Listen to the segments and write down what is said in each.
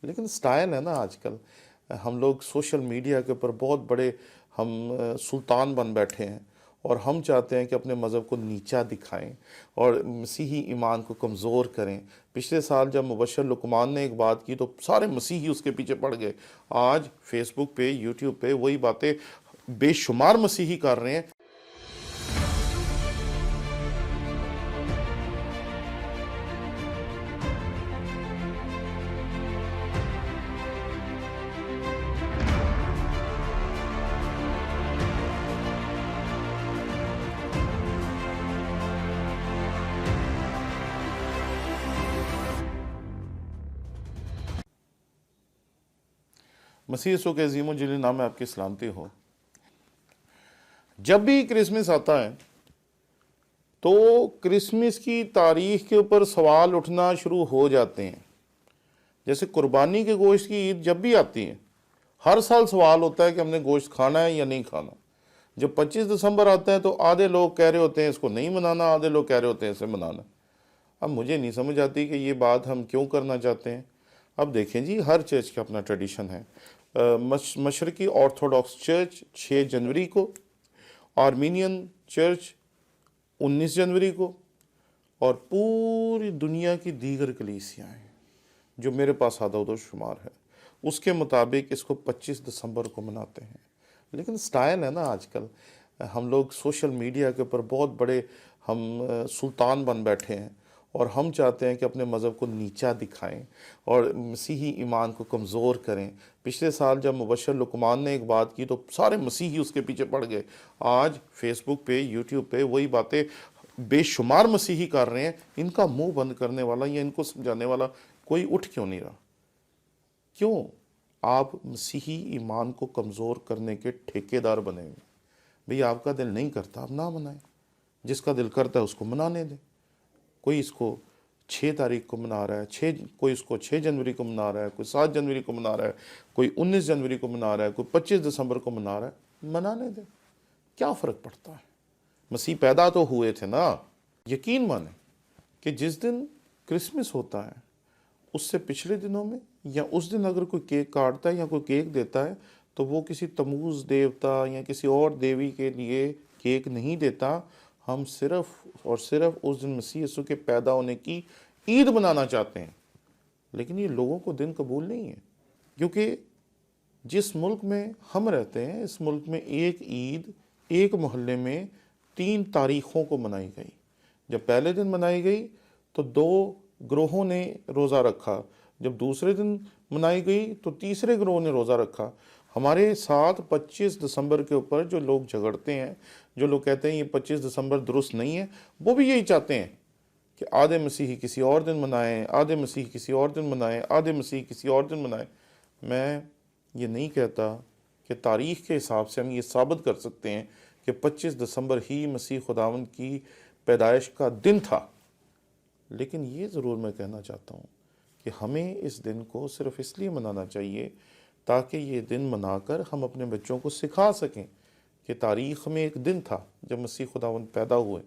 لیکن سٹائل ہے نا آج کل، ہم لوگ سوشل میڈیا کے اوپر بہت بڑے ہم سلطان بن بیٹھے ہیں، اور ہم چاہتے ہیں کہ اپنے مذہب کو نیچا دکھائیں اور مسیحی ایمان کو کمزور کریں۔ پچھلے سال جب مبشر لقمان نے ایک بات کی تو سارے مسیحی اس کے پیچھے پڑ گئے۔ آج فیس بک پہ، یوٹیوب پہ وہی باتیں بے شمار مسیحی کر رہے ہیں۔ مسیح یسوع کے عظیم و جلیل نام میں آپ کی سلامتی ہو۔ جب بھی کرسمس آتا ہے تو کرسمس کی تاریخ کے اوپر سوال اٹھنا شروع ہو جاتے ہیں۔ جیسے قربانی کے گوشت کی عید جب بھی آتی ہے، ہر سال سوال ہوتا ہے کہ ہم نے گوشت کھانا ہے یا نہیں کھانا۔ جب 25 دسمبر آتا ہے تو آدھے لوگ کہہ رہے ہوتے ہیں اس کو نہیں منانا، آدھے لوگ کہہ رہے ہوتے ہیں اسے منانا۔ اب مجھے نہیں سمجھ آتی کہ یہ بات ہم کیوں کرنا چاہتے ہیں۔ اب دیکھیں جی، ہر چرچ کا اپنا ٹریڈیشن ہے۔ مشرقی آرتھوڈاکس چرچ 6 جنوری کو، آرمینین چرچ 19 جنوری کو، اور پوری دنیا کی دیگر کلیسیاں ہیں جو میرے پاس عدد و شمار ہے، اس کے مطابق اس کو 25 دسمبر کو مناتے ہیں۔ لیکن سٹائل ہے نا آج کل، ہم لوگ سوشل میڈیا کے اوپر بہت بڑے ہم سلطان بن بیٹھے ہیں، اور ہم چاہتے ہیں کہ اپنے مذہب کو نیچا دکھائیں اور مسیحی ایمان کو کمزور کریں۔ پچھلے سال جب مبشر لقمان نے ایک بات کی تو سارے مسیحی اس کے پیچھے پڑ گئے۔ آج فیس بک پہ، یوٹیوب پہ وہی باتیں بے شمار مسیحی کر رہے ہیں۔ ان کا منہ بند کرنے والا یا ان کو سمجھانے والا کوئی اٹھ کیوں نہیں رہا؟ کیوں آپ مسیحی ایمان کو کمزور کرنے کے ٹھیکیدار بنے ہوئے؟ بھئی آپ کا دل نہیں کرتا آپ نہ منائیں، جس کا دل کرتا ہے اس کو منانے دیں۔ کوئی اس کو 6 تاریخ کو منا رہا ہے، کوئی اس کو 6 جنوری کو منا رہا ہے، کوئی 7 جنوری کو منا رہا ہے، کوئی 19 جنوری کو منا رہا ہے، کوئی 25 دسمبر کو منا رہا ہے، منانے دیں۔ کیا فرق پڑتا ہے؟ مسیح پیدا تو ہوئے تھے نا۔ یقین مانیں کہ جس دن کرسمس ہوتا ہے اس سے پچھلے دنوں میں یا اس دن اگر کوئی کیک کاٹتا ہے یا کوئی کیک دیتا ہے تو وہ کسی تموز دیوتا یا کسی اور دیوی کے لیے کیک نہیں دیتا۔ ہم صرف اور صرف اس دن مسیح یسوع کے پیدا ہونے کی عید منانا چاہتے ہیں۔ لیکن یہ لوگوں کو دن قبول نہیں ہے، کیونکہ جس ملک میں ہم رہتے ہیں اس ملک میں ایک عید ایک محلے میں 3 تاریخوں کو منائی گئی۔ جب پہلے دن منائی گئی تو 2 گروہوں نے روزہ رکھا، جب دوسرے دن منائی گئی تو تیسرے گروہ نے روزہ رکھا۔ ہمارے ساتھ 25 دسمبر کے اوپر جو لوگ جھگڑتے ہیں، جو لوگ کہتے ہیں یہ 25 دسمبر درست نہیں ہے، وہ بھی یہی چاہتے ہیں کہ آدھے مسیحی کسی اور دن منائیں، آدھے مسیحی کسی اور دن منائیں، آدھے مسیحی کسی اور دن منائیں۔ میں یہ نہیں کہتا کہ تاریخ کے حساب سے ہم یہ ثابت کر سکتے ہیں کہ 25 دسمبر ہی مسیح خداوند کی پیدائش کا دن تھا، لیکن یہ ضرور میں کہنا چاہتا ہوں کہ ہمیں اس دن کو صرف اس لیے منانا چاہیے تاکہ یہ دن منا کر ہم اپنے بچوں کو سکھا سکیں کہ تاریخ میں ایک دن تھا جب مسیح خداوند پیدا ہوئے،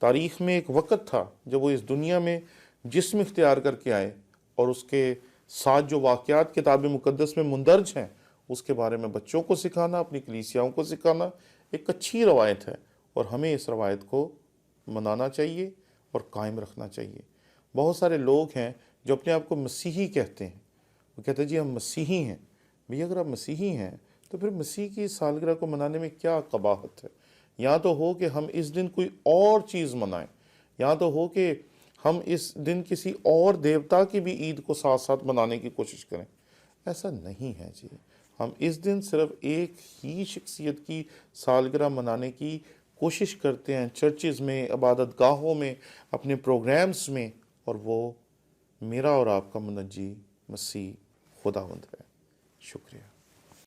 تاریخ میں ایک وقت تھا جب وہ اس دنیا میں جسم اختیار کر کے آئے، اور اس کے ساتھ جو واقعات کتاب مقدس میں مندرج ہیں اس کے بارے میں بچوں کو سکھانا، اپنی کلیسیاؤں کو سکھانا ایک اچھی روایت ہے، اور ہمیں اس روایت کو منانا چاہیے اور قائم رکھنا چاہیے۔ بہت سارے لوگ ہیں جو اپنے آپ کو مسیحی کہتے ہیں، وہ کہتے ہیں جی ہم مسیحی ہیں۔ بھئی اگر آپ مسیحی ہیں تو پھر مسیح کی سالگرہ کو منانے میں کیا قباحت ہے؟ یا تو ہو کہ ہم اس دن کوئی اور چیز منائیں، یا تو ہو کہ ہم اس دن کسی اور دیوتا کی بھی عید کو ساتھ ساتھ منانے کی کوشش کریں۔ ایسا نہیں ہے جی، ہم اس دن صرف ایک ہی شخصیت کی سالگرہ منانے کی کوشش کرتے ہیں، چرچز میں، عبادت گاہوں میں، اپنے پروگرامز میں، اور وہ میرا اور آپ کا منجی مسیح خداوند ہے۔ شکریہ۔